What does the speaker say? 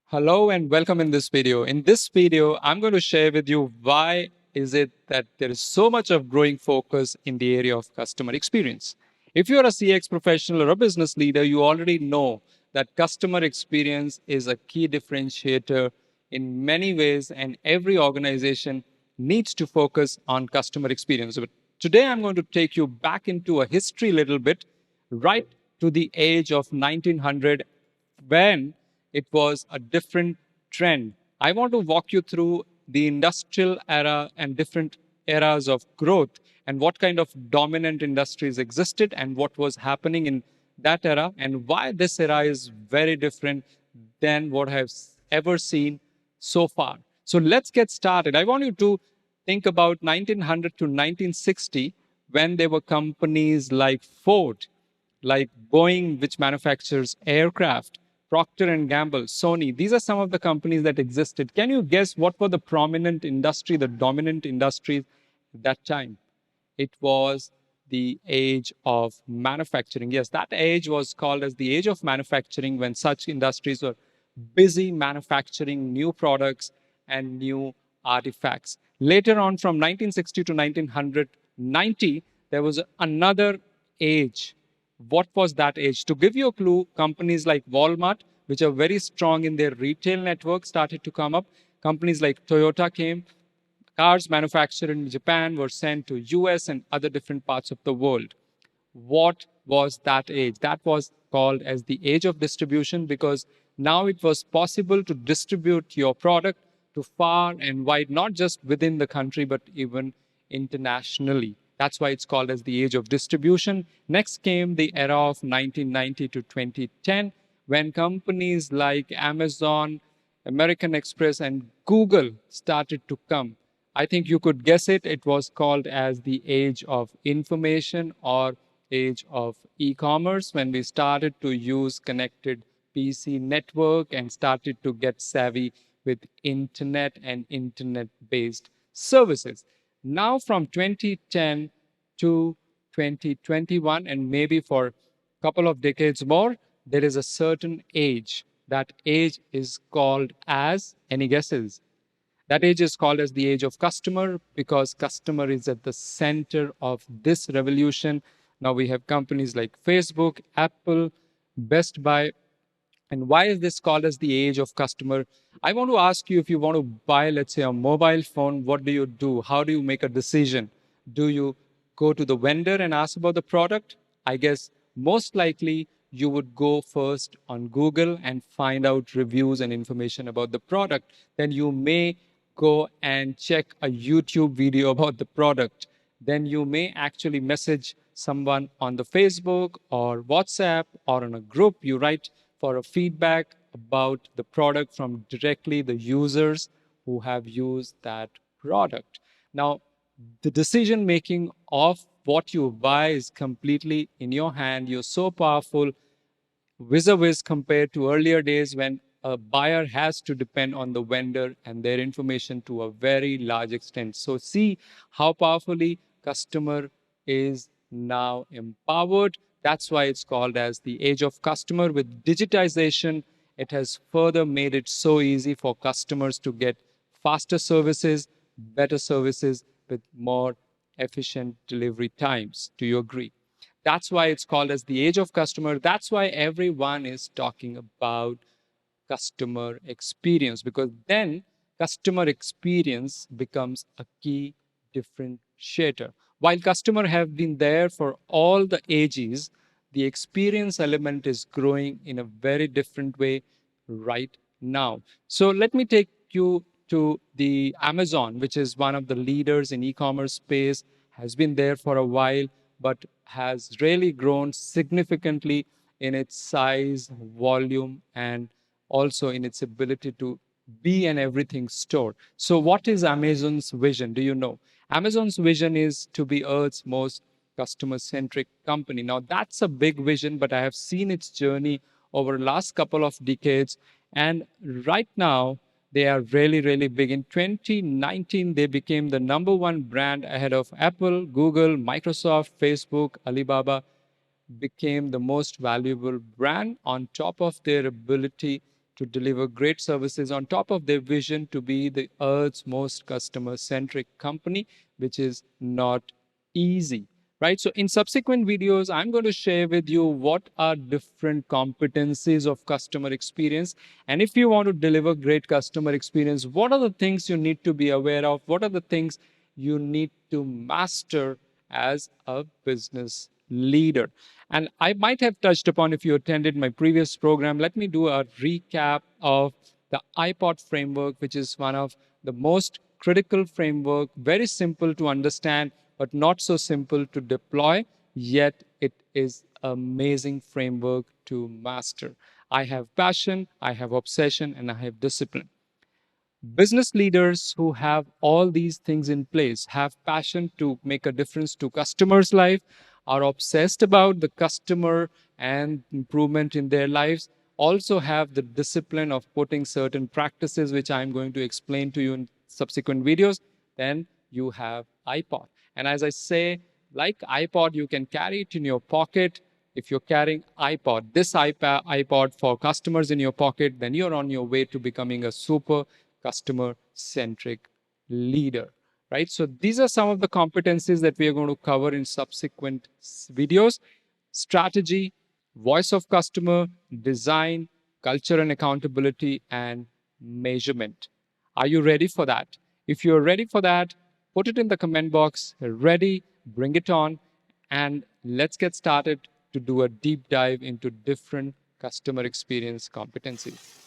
Hello and welcome in this video. In this video, I'm going to share with you why is it that there is so much of growing focus in the area of customer experience. If you're a CX professional or a business leader, you already know that customer experience is a key differentiator in many ways, and every organization needs to focus on customer experience. But today, I'm going to take you back into a history a little bit, right to the age of 1900 when it was a different trend. I want to walk you through the industrial era and different eras of growth and what kind of dominant industries existed and what was happening in that era and why this era is very different than what I've ever seen so far. So let's get started. I want you to think about 1900 to 1960 when there were companies like Ford, like Boeing, which manufactures aircraft, Procter and Gamble, Sony. These are some of the companies that existed. Can you guess what were the prominent industry, the dominant industries at that time? It was the age of manufacturing. Yes, that age was called as the age of manufacturing when such industries were busy manufacturing new products and new artifacts. Later on, from 1960 to 1990, there was another age. What was that age? To give you a clue, companies like Walmart, which are very strong in their retail network, started to come up. Companies like Toyota came. Cars manufactured in Japan were sent to US and other different parts of the world. What was that age? That was called as the age of distribution because now it was possible to distribute your product to far and wide, not just within the country, but even internationally. That's why it's called as the age of distribution. Next came the era of 1990 to 2010, when companies like Amazon, American Express, and Google started to come. I think you could guess it. It was called as the age of information or age of e-commerce when we started to use connected PC network and started to get savvy with internet and internet-based services. Now from 2010 to 2021 and maybe for a couple of decades more, there is a certain age. That age is called as, any guesses? That age is called as the age of customer because customer is at the center of this revolution. Now we have companies like Facebook, Apple, Best Buy. And why is this called as the age of customer? I want to ask you, if you want to buy, let's say, a mobile phone, what do you do? How do you make a decision? Do you go to the vendor and ask about the product? I guess most likely you would go first on Google and find out reviews and information about the product. Then you may go and check a YouTube video about the product. Then you may actually message someone on the Facebook or WhatsApp or on a group. You write for a feedback about the product from directly the users who have used that product. Now, the decision making of what you buy is completely in your hand. You're so powerful vis-a-vis compared to earlier days when a buyer has to depend on the vendor and their information to a very large extent. So see how powerfully customer is now empowered. That's why it's called as the age of customer. With digitization, it has further made it so easy for customers to get faster services, better services with more efficient delivery times. Do you agree? That's why it's called as the age of customer. That's why everyone is talking about customer experience, because then customer experience becomes a key differentiator. While customer have been there for all the ages, the experience element is growing in a very different way right now. So let me take you to the Amazon, which is one of the leaders in e-commerce space, has been there for a while, but has really grown significantly in its size, volume, and also in its ability to be an everything store. So, what is Amazon's vision? Do you know? Amazon's vision is to be Earth's most customer centric company. Now, that's a big vision, but I have seen its journey over the last couple of decades. And right now, they are really, really big. In 2019, they became the number one brand ahead of Apple, Google, Microsoft, Facebook, Alibaba, became the most valuable brand on top of their ability to deliver great services on top of their vision to be the Earth's most customer centric company, which is not easy, right? So, in subsequent videos, I'm going to share with you what are different competencies of customer experience. And if you want to deliver great customer experience, what are the things you need to be aware of? What are the things you need to master as a business leader? And I might have touched upon if you attended my previous program. Let me do a recap of the iPod framework, which is one of the most critical framework, very simple to understand, but not so simple to deploy, yet it is amazing framework to master. I have passion, I have obsession, and I have discipline. Business leaders who have all these things in place, have passion to make a difference to customers' life, are obsessed about the customer and improvement in their lives, also have the discipline of putting certain practices, which I'm going to explain to you in subsequent videos, then you have iPod. And as I say, like iPod, you can carry it in your pocket. If you're carrying this iPod for customers in your pocket, then you're on your way to becoming a super customer centric leader, right? So these are some of the competencies that we are going to cover in subsequent videos: strategy, voice of customer, design, culture and accountability, and measurement. Are you ready for that? If you're ready for that, put it in the comment box. Ready, bring it on, and let's get started to do a deep dive into different customer experience competencies.